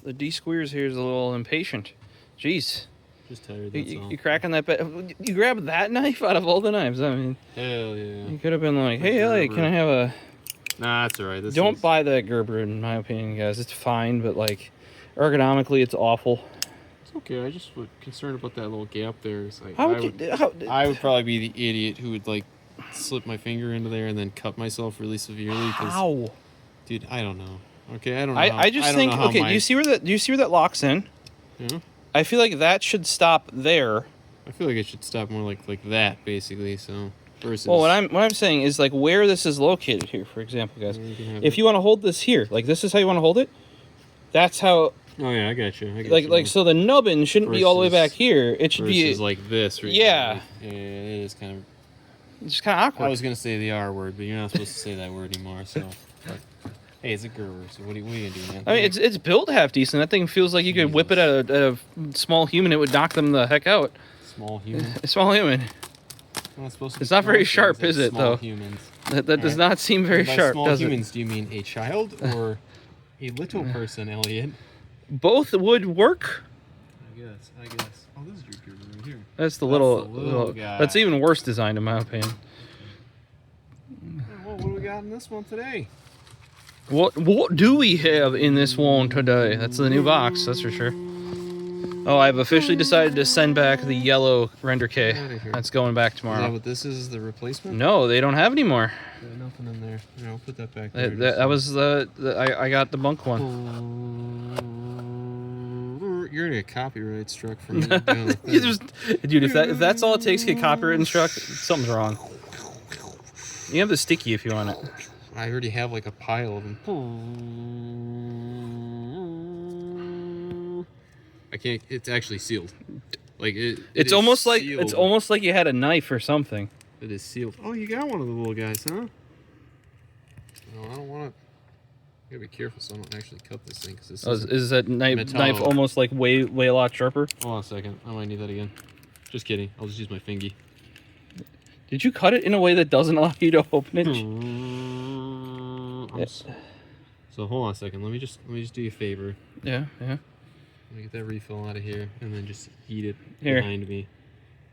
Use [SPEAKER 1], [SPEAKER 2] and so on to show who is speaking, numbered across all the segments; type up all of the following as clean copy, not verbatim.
[SPEAKER 1] The D-squeers here is a little impatient. Jeez.
[SPEAKER 2] Just tired, that's all.
[SPEAKER 1] You cracking that you grabbed that knife out of all the knives. I mean,
[SPEAKER 2] hell yeah.
[SPEAKER 1] You could have been like, hey, Elliot, can I have a...
[SPEAKER 2] Nah, that's alright.
[SPEAKER 1] Don't buy that Gerber, in my opinion, guys. It's fine, but, like, ergonomically, it's awful.
[SPEAKER 2] It's okay. I just was concerned about that little gap there. It's like,
[SPEAKER 1] I
[SPEAKER 2] would probably be the idiot who would, like, slip my finger into there and then cut myself really severely.
[SPEAKER 1] How?
[SPEAKER 2] Dude, I don't know. Okay, I don't know.
[SPEAKER 1] I just think, okay, do you see where that locks in?
[SPEAKER 2] Yeah.
[SPEAKER 1] I feel like that should stop there.
[SPEAKER 2] I feel like it should stop more like that, basically. So versus.
[SPEAKER 1] Well, what I'm saying is like where this is located here. For example, guys, if you want to hold this here, like this is how you want to hold it. That's how.
[SPEAKER 2] Oh yeah, I got you.
[SPEAKER 1] Like so the nubbin shouldn't be all the way back here. It should be
[SPEAKER 2] like this. Right
[SPEAKER 1] yeah.
[SPEAKER 2] Yeah, it is kind of.
[SPEAKER 1] It's just kind of awkward.
[SPEAKER 2] I was gonna say the R word, but you're not supposed to say that word anymore. So. Hey, it's a Gerber, so what are you gonna do, man?
[SPEAKER 1] I mean, it's built half decent. That thing feels like you could whip it at a small human. It would knock them the heck out.
[SPEAKER 2] Small human?
[SPEAKER 1] Small human. It's not very sharp, is it, though?
[SPEAKER 2] Humans.
[SPEAKER 1] That does not seem very sharp, does it?
[SPEAKER 2] Small humans, do you mean a child or a little person, Elliot?
[SPEAKER 1] Both would work.
[SPEAKER 2] I guess. Oh, this is your Gerber right here.
[SPEAKER 1] That's the little guy. That's even worse design, in my opinion.
[SPEAKER 2] Well, what do we got in this one today?
[SPEAKER 1] What do we have in this one today? That's the new box, that's for sure. Oh, I've officially decided to send back the yellow render K. That's going back tomorrow.
[SPEAKER 2] Is that what this is, the replacement?
[SPEAKER 1] No, they don't have any more.
[SPEAKER 2] There's nothing in there. No, I'll put that back there.
[SPEAKER 1] That was I got the bunk one.
[SPEAKER 2] You're gonna get copyright struck from me.
[SPEAKER 1] You just, dude, if that's all it takes to get copyright struck, something's wrong. You have the sticky if you want it.
[SPEAKER 2] I already have like a pile of them. I can't. It's actually sealed. Like
[SPEAKER 1] it's almost like you had a knife or something.
[SPEAKER 2] It is sealed. Oh, you got one of the little guys, huh? No, I don't want to. You gotta be careful so I don't actually cut this thing. Cause this
[SPEAKER 1] is that knife almost like way a lot sharper?
[SPEAKER 2] Hold on a second. I might need that again. Just kidding. I'll just use my fingy.
[SPEAKER 1] Did you cut it in a way that doesn't allow you to open it?
[SPEAKER 2] So hold on a second. Let me just do you a favor.
[SPEAKER 1] Yeah.
[SPEAKER 2] Let me get that refill out of here and then just heat it
[SPEAKER 1] here
[SPEAKER 2] behind me.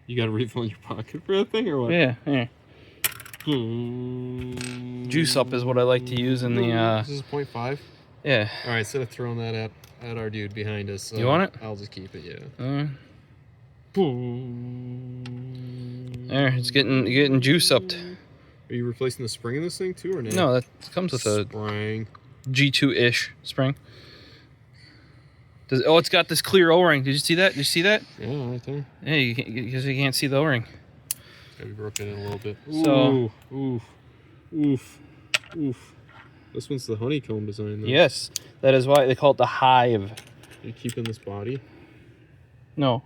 [SPEAKER 2] You got a refill in your pocket for that thing or what?
[SPEAKER 1] Yeah. Juice up is what I like to use in the.
[SPEAKER 2] This is 0.5.
[SPEAKER 1] Yeah.
[SPEAKER 2] All right, instead of throwing that at our dude behind us.
[SPEAKER 1] You want it?
[SPEAKER 2] I'll just keep it. Yeah.
[SPEAKER 1] There, it's getting juice upped.
[SPEAKER 2] Are you replacing the spring in this thing too, or no?
[SPEAKER 1] No, that comes with a
[SPEAKER 2] spring.
[SPEAKER 1] G2-ish spring. It's got this clear O-ring. Did you see that?
[SPEAKER 2] Yeah, right there.
[SPEAKER 1] Yeah, because you can't see the O-ring.
[SPEAKER 2] Yeah, we broke it in a little bit.
[SPEAKER 1] So,
[SPEAKER 2] oof. This one's the honeycomb design, though.
[SPEAKER 1] Yes, that is why they call it the Hive.
[SPEAKER 2] Are you keeping this body?
[SPEAKER 1] No.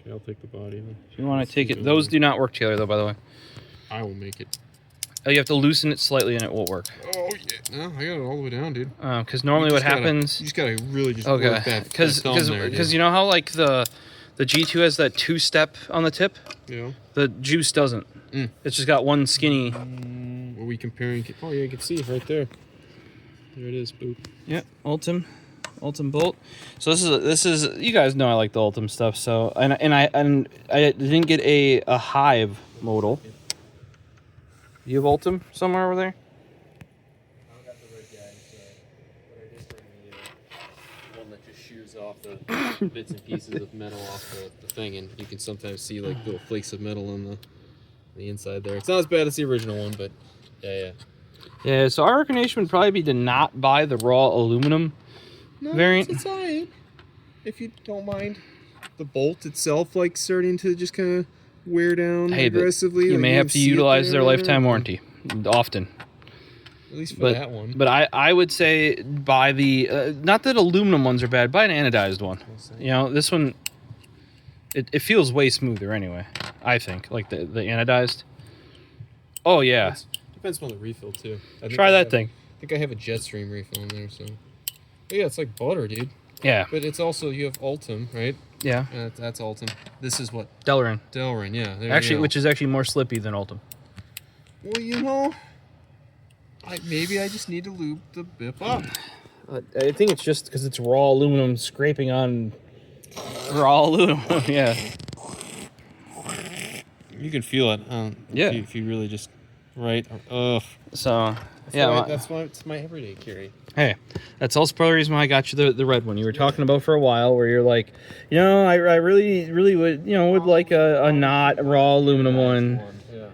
[SPEAKER 2] Okay, I'll take the body then.
[SPEAKER 1] If you want to take it, those do not work together, though, by the way.
[SPEAKER 2] I will make it.
[SPEAKER 1] Oh, you have to loosen it slightly and it will work.
[SPEAKER 2] Oh, yeah. No, I got it all the way down, dude.
[SPEAKER 1] Because normally what happens...
[SPEAKER 2] You just got to really just work that thumb there,
[SPEAKER 1] because you know how, like, the G2 has that two-step on the tip?
[SPEAKER 2] Yeah.
[SPEAKER 1] The Juice doesn't. It's just got one skinny...
[SPEAKER 2] Are we comparing... Oh, yeah, you can see right there. There it is, boop.
[SPEAKER 1] Yep, Ultem bolt. So this is you guys know I like the Ultem stuff. So and I didn't get a Hive modal. You have Ultem somewhere over there?
[SPEAKER 2] I don't got the red guy, but I did bring the one that just shears off the bits and pieces of metal off the thing, and you can sometimes see like little flakes of metal on the inside there. It's not as bad as the original one, but yeah.
[SPEAKER 1] Yeah, so our recommendation would probably be to not buy the raw aluminum variant.
[SPEAKER 2] It's alright. If you don't mind the bolt itself, like starting to just kind of wear down aggressively.
[SPEAKER 1] You may have to utilize their lifetime warranty often.
[SPEAKER 2] At least for that one.
[SPEAKER 1] But I would say buy the, not that aluminum ones are bad, buy an anodized one. You know, this one, it feels way smoother anyway, I think, like the anodized. Oh, yeah.
[SPEAKER 2] Depends on the refill, too.
[SPEAKER 1] Try that thing.
[SPEAKER 2] I think I have a Jetstream refill in there, so. But yeah, it's like butter, dude.
[SPEAKER 1] Yeah.
[SPEAKER 2] But it's also, you have Ultem, right?
[SPEAKER 1] Yeah.
[SPEAKER 2] That's Ultem. This is what?
[SPEAKER 1] Delrin,
[SPEAKER 2] yeah.
[SPEAKER 1] Actually, which is actually more slippy than Ultem.
[SPEAKER 2] Well, you know, maybe I just need to lube the bip up.
[SPEAKER 1] I think it's just because it's raw aluminum scraping on raw aluminum. Yeah.
[SPEAKER 2] You can feel it.
[SPEAKER 1] Yeah.
[SPEAKER 2] If you really just right. Ugh.
[SPEAKER 1] So
[SPEAKER 2] That's why it's my everyday carry.
[SPEAKER 1] Hey, that's also part of the reason why I got you the red one. You were talking about for a while, where you're like, I really would would like a not raw aluminum one.
[SPEAKER 2] Yeah.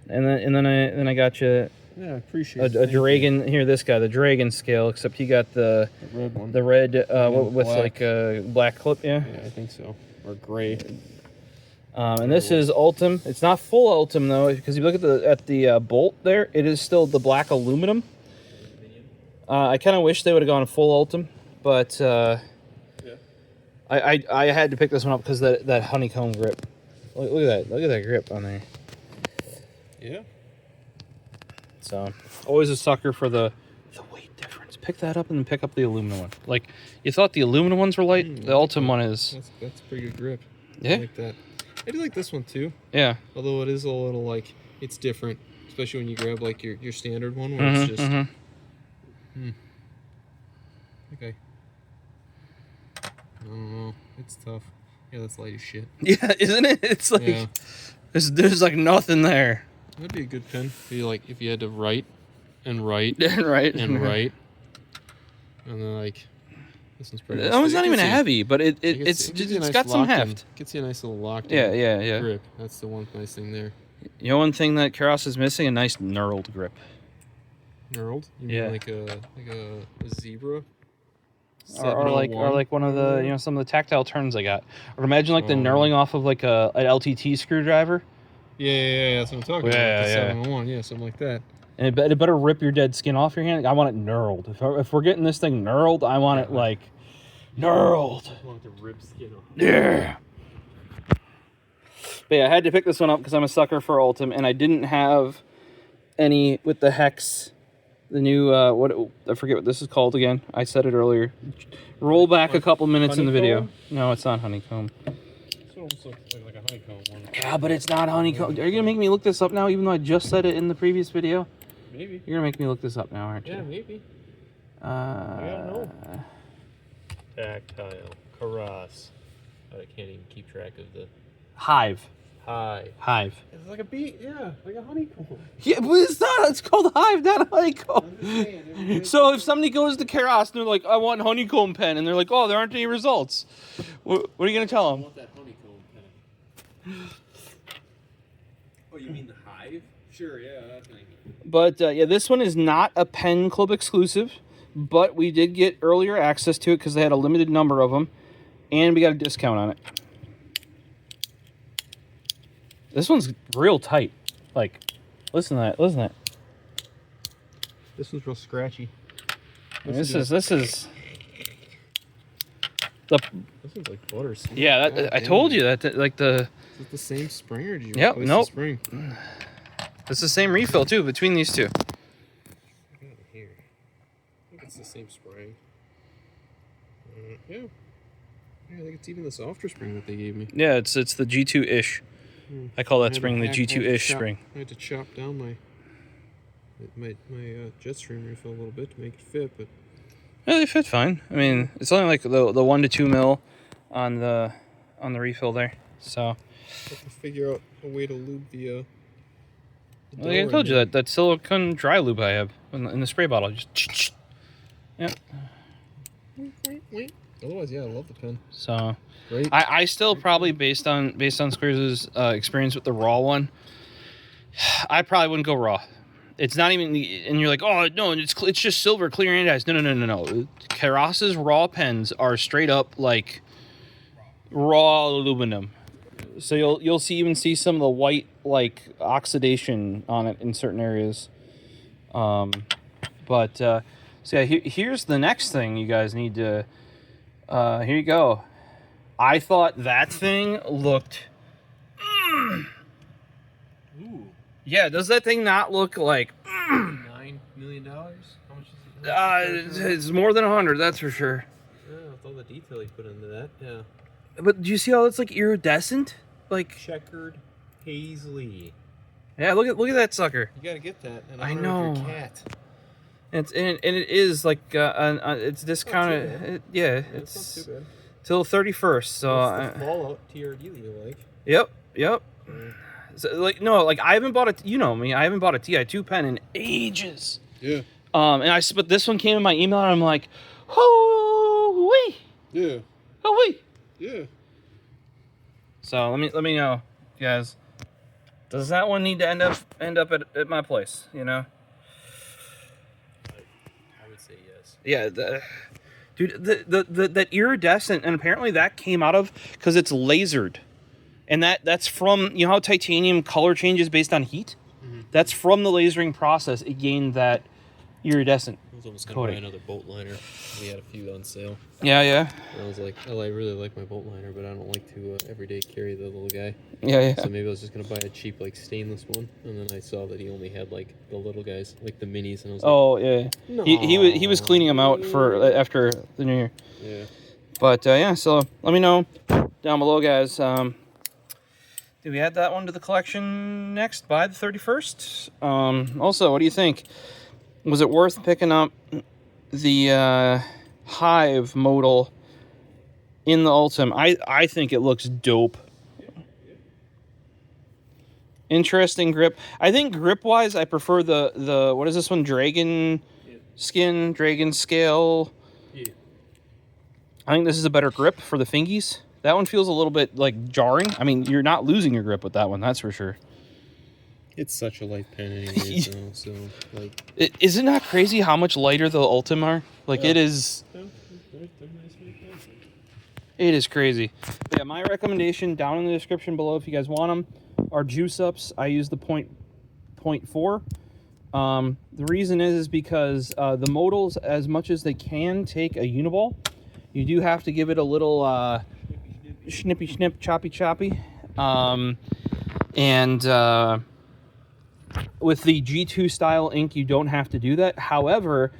[SPEAKER 1] And then I got you.
[SPEAKER 2] Yeah, I appreciate
[SPEAKER 1] a dragon here. This guy, the dragon scale, except he got the
[SPEAKER 2] red one.
[SPEAKER 1] The red with
[SPEAKER 2] black.
[SPEAKER 1] like a black clip. Yeah.
[SPEAKER 2] Yeah, I think so. Or gray.
[SPEAKER 1] And this is Ultem. It's not full Ultem though, because if you look at the bolt there, it is still the black aluminum. I kind of wish they would have gone full Ultem, but I had to pick this one up because that honeycomb grip. Look at that grip on there.
[SPEAKER 2] Yeah.
[SPEAKER 1] So always a sucker for the weight difference. Pick that up and then pick up the aluminum one. Like you thought the aluminum ones were light, the Ultem one is.
[SPEAKER 2] That's a pretty good grip.
[SPEAKER 1] Yeah.
[SPEAKER 2] I like that. I do like this one too.
[SPEAKER 1] Yeah.
[SPEAKER 2] Although it is a little like it's different, especially when you grab like your standard one where it's just. Okay. I don't know. It's tough. Yeah, that's light as shit.
[SPEAKER 1] Yeah, isn't it? It's like there's like nothing there.
[SPEAKER 2] That'd be a good pen. Be like if you had to write and write
[SPEAKER 1] and write
[SPEAKER 2] and write, and then like this one's pretty.
[SPEAKER 1] That one's not even heavy, but it's got some heft.
[SPEAKER 2] Gets you a nice little locked.
[SPEAKER 1] Yeah.
[SPEAKER 2] Grip. That's the one nice thing there.
[SPEAKER 1] You know, one thing that Keros is missing: a nice knurled grip.
[SPEAKER 2] Knurled? You mean like a zebra?
[SPEAKER 1] Or like one of the some of the tactile turns I got. Or imagine like the knurling off of like an LTT screwdriver.
[SPEAKER 2] Yeah, that's what I'm talking about. The 701, yeah, something like that.
[SPEAKER 1] And it better rip your dead skin off your hand. I want it knurled. If we're getting this thing knurled, I want it like knurled.
[SPEAKER 2] I want it to rip skin off.
[SPEAKER 1] Yeah. But yeah, I had to pick this one up because I'm a sucker for Ultem, and I didn't have any with the hex. The new I forget what this is called again. I said it earlier. Roll back a couple minutes in the video. No, it's not honeycomb.
[SPEAKER 2] It's almost like a honeycomb one.
[SPEAKER 1] Yeah, but it's not honeycomb. Are you gonna make me look this up now, even though I just said it in the previous video?
[SPEAKER 2] Maybe.
[SPEAKER 1] You're gonna make me look this up now, aren't you?
[SPEAKER 2] Yeah, maybe.
[SPEAKER 1] I
[SPEAKER 2] don't know. Tactile, Keros. I can't even keep track of the
[SPEAKER 1] Hive.
[SPEAKER 2] Hive. It's like a bee, like a honeycomb.
[SPEAKER 1] Yeah, but it's not. It's called Hive, not honeycomb. So if somebody goes to Keros and they're like, "I want honeycomb pen," and they're like, "Oh, there aren't any results," what are you gonna tell them?
[SPEAKER 2] I want that honeycomb pen. Oh, you mean the Hive? Sure, yeah, that's nice.
[SPEAKER 1] But this one is not a pen club exclusive, but we did get earlier access to it because they had a limited number of them, and we got a discount on it. This one's real tight. Like, listen to that. Listen to that.
[SPEAKER 2] This one's real scratchy.
[SPEAKER 1] This is the.
[SPEAKER 2] This one's like butter.
[SPEAKER 1] Yeah, I told you that. Like the.
[SPEAKER 2] Is it the same spring or did you
[SPEAKER 1] replace the
[SPEAKER 2] spring?
[SPEAKER 1] It's the same refill too between these two.
[SPEAKER 2] Here. I think it's the same spring. Yeah. I think it's even the softer spring that they gave me.
[SPEAKER 1] Yeah, it's the G2-ish. I call that spring the G2-ish spring.
[SPEAKER 2] I had to chop down my Jetstream refill a little bit to make it fit, but
[SPEAKER 1] yeah, they fit fine. I mean, it's only like the 1 to 2 mil on the refill there. So
[SPEAKER 2] I have to figure out a way to lube the
[SPEAKER 1] well, like I told you that silicone dry lube I have in the spray bottle. Just yeah.
[SPEAKER 2] Otherwise, yeah, I love the pen.
[SPEAKER 1] So.
[SPEAKER 2] Great.
[SPEAKER 1] I still probably based on Squares' experience with the raw one, I probably wouldn't go raw. It's not even, and you're like, oh no, it's just silver, clear anodized. No. Keros's raw pens are straight up like raw aluminum. So you'll even see some of the white like oxidation on it in certain areas. So yeah, here's the next thing you guys need to. Here you go. I thought that thing looked.
[SPEAKER 2] Ooh.
[SPEAKER 1] Yeah, does that thing not look like?
[SPEAKER 2] $9 million? How much is it?
[SPEAKER 1] It's more than 100, that's for sure.
[SPEAKER 2] Yeah, with all the detail you put into that, yeah.
[SPEAKER 1] But do you see how it's like iridescent? Like
[SPEAKER 2] checkered paisley.
[SPEAKER 1] Yeah, look at that sucker.
[SPEAKER 2] You gotta get that. And
[SPEAKER 1] I know.
[SPEAKER 2] Your cat.
[SPEAKER 1] And it is like it's discounted.
[SPEAKER 2] Yeah,
[SPEAKER 1] It's
[SPEAKER 2] not too bad.
[SPEAKER 1] till 31st. So
[SPEAKER 2] It's the Fallout TRD that you like.
[SPEAKER 1] Yep.
[SPEAKER 2] Yeah.
[SPEAKER 1] So, like no, like I haven't bought I haven't bought a TI2 pen in ages.
[SPEAKER 2] Yeah.
[SPEAKER 1] But this one came in my email, and I'm like, oh wee.
[SPEAKER 2] Yeah.
[SPEAKER 1] Oh wee.
[SPEAKER 2] Yeah.
[SPEAKER 1] So let me know, guys. Does that one need to end up at my place? You know.
[SPEAKER 2] I would say yes.
[SPEAKER 1] Yeah, dude, that iridescent, and apparently that came out of because it's lasered, and that's from how titanium color changes based on heat. Mm-hmm. That's from the lasering process. It gained that iridescent.
[SPEAKER 2] I was almost gonna buy another bolt liner. We had a few on sale.
[SPEAKER 1] Yeah.
[SPEAKER 2] And I was like, oh, I really like my bolt liner, but I don't like to everyday carry the little guy.
[SPEAKER 1] Yeah.
[SPEAKER 2] So maybe I was just gonna buy a cheap like stainless one, and then I saw that he only had like the little guys, like the minis, and I was like,
[SPEAKER 1] oh yeah. No. He was cleaning them out for after the new year.
[SPEAKER 2] Yeah.
[SPEAKER 1] But yeah, so let me know down below, guys. Do we add that one to the collection next by the 31st? Also, what do you think? Was it worth picking up the Hive Modal in the Ultem? I think it looks dope. Interesting grip. I think grip-wise, I prefer the what is this one? Dragon skin, dragon scale.
[SPEAKER 2] Yeah.
[SPEAKER 1] I think this is a better grip for the fingies. That one feels a little bit like jarring. I mean, you're not losing your grip with that one, that's for sure.
[SPEAKER 2] It's such a light pen anyways, though, so like.
[SPEAKER 1] Is it not crazy how much lighter the Ultem are? Like it is.
[SPEAKER 2] They're nice pens.
[SPEAKER 1] It is crazy. But yeah, my recommendation down in the description below if you guys want them are juice ups. I use the 0.4. The reason is because the modals, as much as they can take a Uniball, you do have to give it a little snippy snip, choppy choppy. With the G2 style ink, you don't have to do that. However,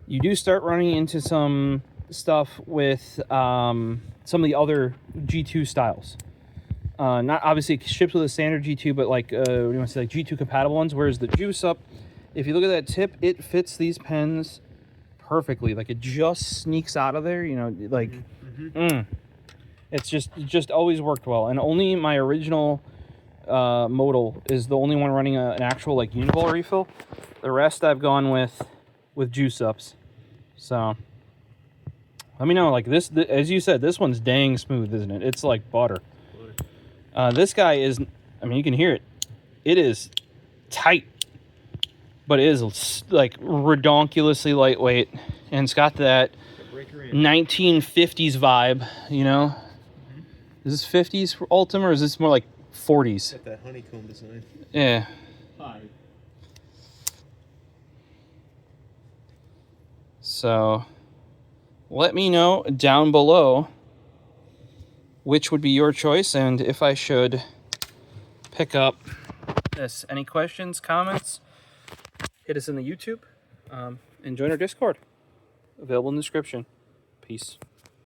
[SPEAKER 1] you do start running into some stuff with some of the other G2 styles. Not obviously it ships with a standard G2, but like what do you want to say, like G2 compatible ones. Whereas the Juice Up, if you look at that tip, it fits these pens perfectly. Like it just sneaks out of there. You know, like it just always worked well. And only my original Modal is the only one running an actual like Uniball refill. The rest I've gone with Juice Ups. So let me know. Like this, as you said, this one's dang smooth, isn't it? It's like butter. This guy is, I mean, you can hear it. It is tight, but it is like redonkulously lightweight, and it's got that 1950s vibe. You know, is this 50s for Ultem, or is this more like 40s?
[SPEAKER 2] Got that honeycomb design.
[SPEAKER 1] Yeah.
[SPEAKER 2] Hive.
[SPEAKER 1] So let me know down below which would be your choice, and if I should pick up this. Any questions, comments, hit us in the YouTube, and join our Discord. Available in the description. Peace.